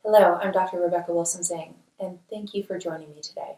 Hello, I'm Dr. Rebecca Wilson-Zhang, and thank you for joining me today.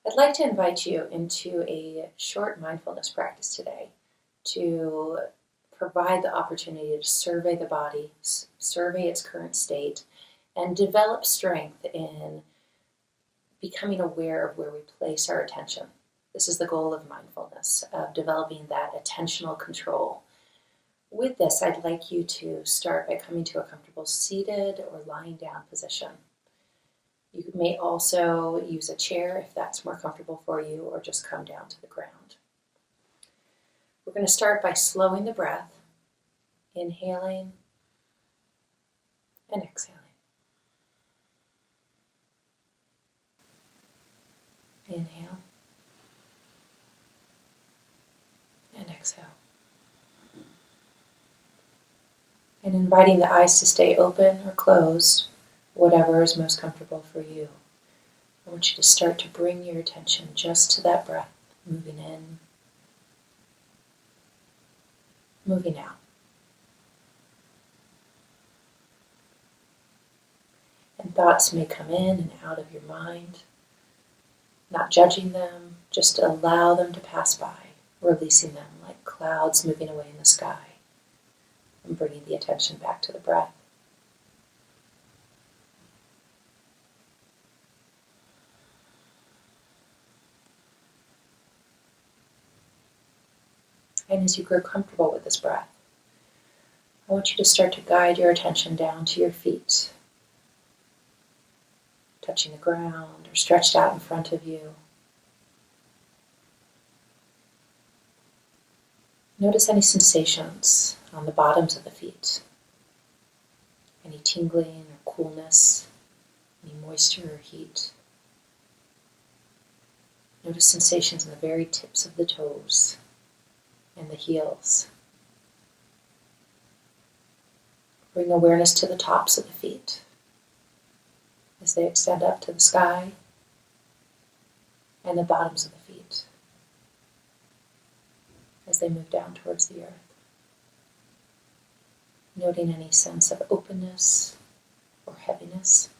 I'd like to invite you into a short mindfulness practice today to provide the opportunity to survey the body, survey its current state, and develop strength in becoming aware of where we place our attention. This is the goal of mindfulness, of developing that attentional control. With this, I'd like you to start by coming to a comfortable seated or lying down position. You may also use a chair if that's more comfortable for you, or just come down to the ground. We're going to start by slowing the breath, inhaling and exhaling. Inhale and exhale. And inviting the eyes to stay open or closed, whatever is most comfortable for you. I want you to start to bring your attention just to that breath, moving in, moving out. And thoughts may come in and out of your mind, not judging them, just allow them to pass by, releasing them like clouds moving away in the sky, and bringing the attention back to the breath. And as you grow comfortable with this breath, I want you to start to guide your attention down to your feet, touching the ground or stretched out in front of you. Notice any sensations on the bottoms of the feet, any tingling or coolness, any moisture or heat. Notice sensations in the very tips of the toes and the heels. Bring awareness to the tops of the feet as they extend up to the sky, and the bottoms of the feet as they move down towards the earth. Noting any sense of openness or heaviness.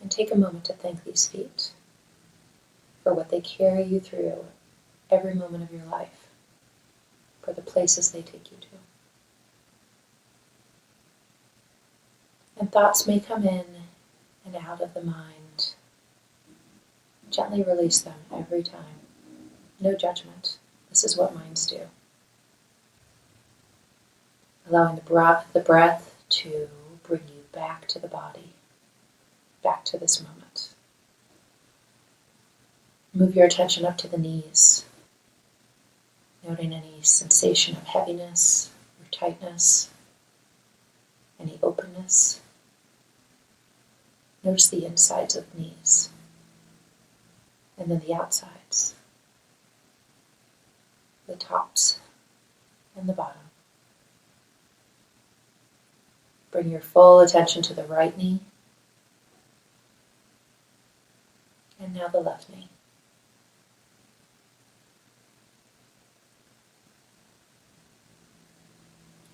And take a moment to thank these feet for what they carry you through every moment of your life, for the places they take you to. And thoughts may come in and out of the mind. Gently release them every time. No judgment. This is what minds do. Allowing the breath to bring you back to the body, back to this moment. Move your attention up to the knees, noting any sensation of heaviness or tightness, any openness. Notice the insides of the knees, and then the outsides, the tops and the bottom. Bring your full attention to the right knee, and now the left knee.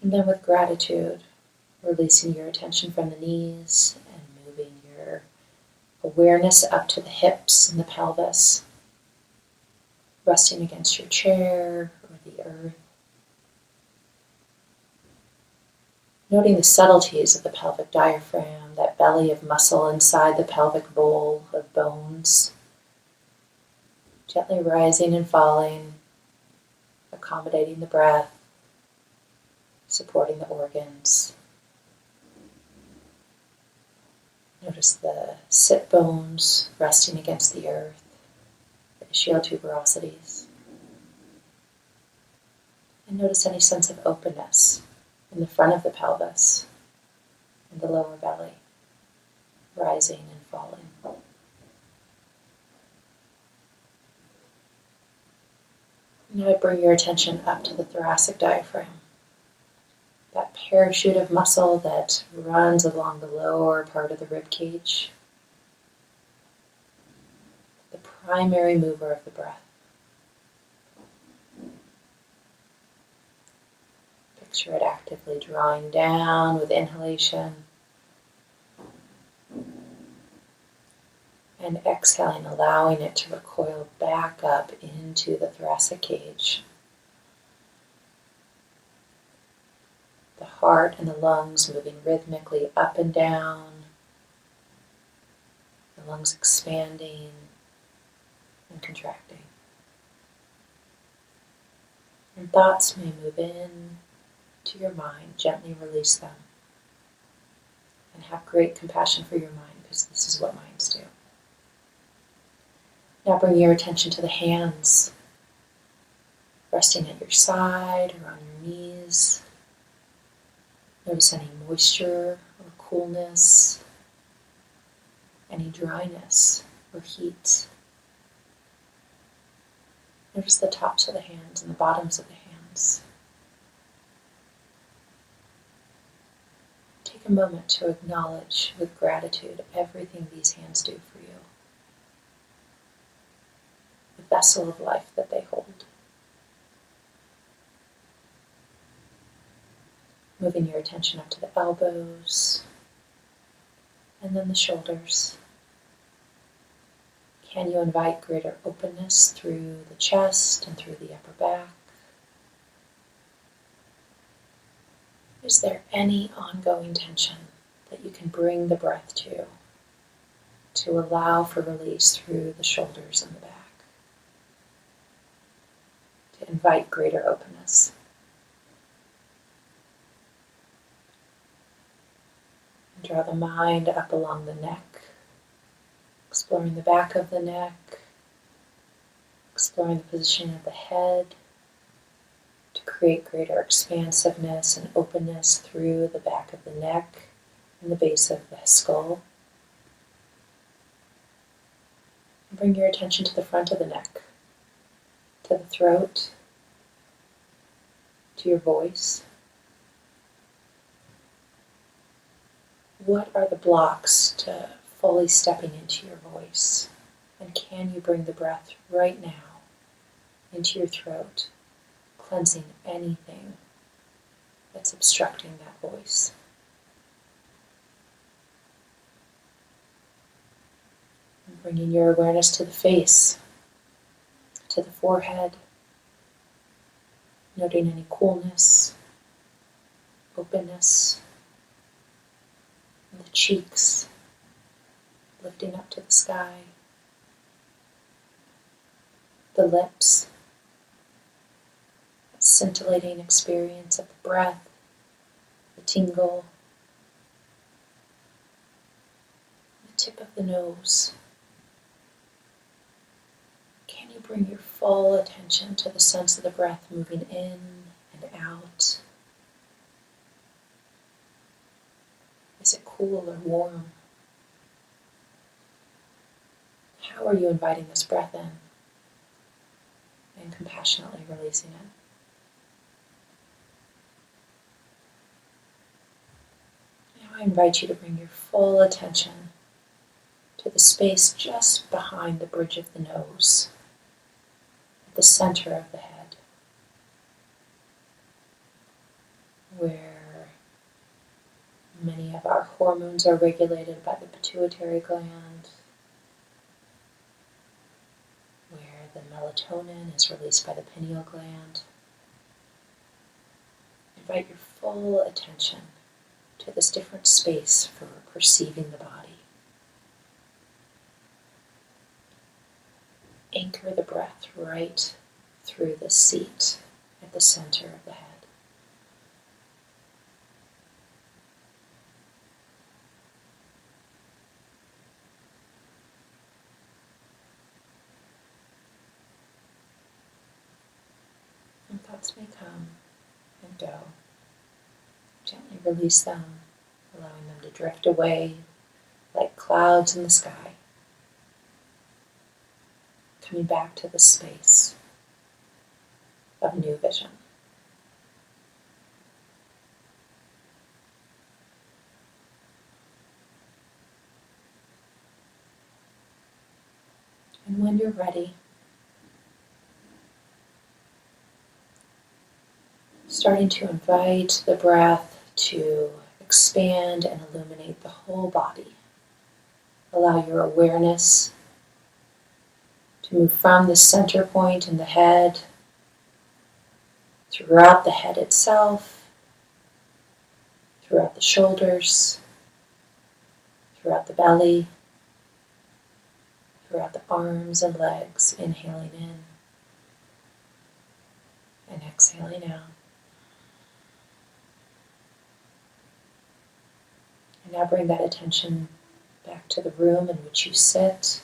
And then with gratitude, releasing your attention from the knees and moving your awareness up to the hips and the pelvis, resting against your chair or the earth. Noting the subtleties of the pelvic diaphragm, that belly of muscle inside the pelvic bowl of bones. Gently rising and falling, accommodating the breath, supporting the organs. Notice the sit bones resting against the earth, the ischial tuberosities. And notice any sense of openness in the front of the pelvis and the lower belly, rising and falling. Now bring your attention up to the thoracic diaphragm, that parachute of muscle that runs along the lower part of the rib cage, the primary mover of the breath. Picture it actively drawing down with inhalation and exhaling, allowing it to recoil back up into the thoracic cage. The heart and the lungs moving rhythmically up and down, the lungs expanding and contracting. And thoughts may move in to your mind, gently release them. And have great compassion for your mind, because this is what minds do. Now bring your attention to the hands, resting at your side or on your knees. Notice any moisture or coolness, any dryness or heat. Notice the tops of the hands and the bottoms of the hands. Take a moment to acknowledge with gratitude everything these hands do for you. The vessel of life that they hold. Moving your attention up to the elbows and then the shoulders. Can you invite greater openness through the chest and through the upper back? Is there any ongoing tension that you can bring the breath to allow for release through the shoulders and the back? To invite greater openness. And draw the mind up along the neck, exploring the back of the neck, exploring the position of the head, to create greater expansiveness and openness through the back of the neck and the base of the skull. And bring your attention to the front of the neck, to the throat, to your voice. What are the blocks to fully stepping into your voice? And can you bring the breath right now into your throat, cleansing anything that's obstructing that voice? And bringing your awareness to the face, to the forehead, noting any coolness, openness, and the cheeks lifting up to the sky, the lips, a scintillating experience of the breath, the tingle, the tip of the nose. Can you bring your full attention to the sense of the breath moving in and out? Is it cool or warm? How are you inviting this breath in and compassionately releasing it? Now I invite you to bring your full attention to the space just behind the bridge of the nose, at the center of the head, where many of our hormones are regulated by the pituitary gland, where the melatonin is released by the pineal gland. Invite your full attention to this different space for perceiving the body. Anchor the breath right through the seat at the center of the head. And thoughts may come and go. Gently release them, allowing them to drift away like clouds in the sky. Coming back to the space of new vision. And when you're ready, Starting to invite the breath to expand and illuminate the whole body. Allow your awareness to move from the center point in the head, throughout the head itself, throughout the shoulders, throughout the belly, throughout the arms and legs, inhaling in and exhaling out. And now bring that attention back to the room in which you sit,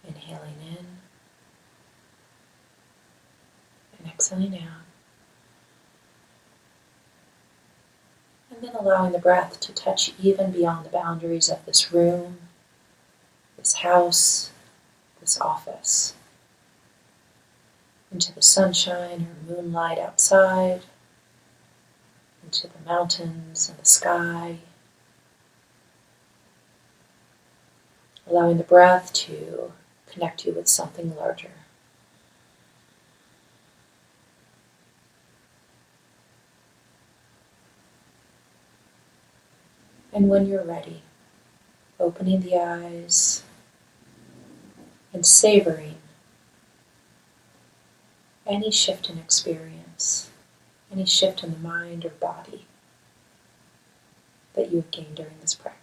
inhaling in and exhaling out. And then allowing the breath to touch even beyond the boundaries of this room, this house, this office, into the sunshine or moonlight outside, into the mountains and the sky. Allowing the breath to connect you with something larger. And when you're ready, opening the eyes and savoring any shift in experience, any shift in the mind or body that you have gained during this practice.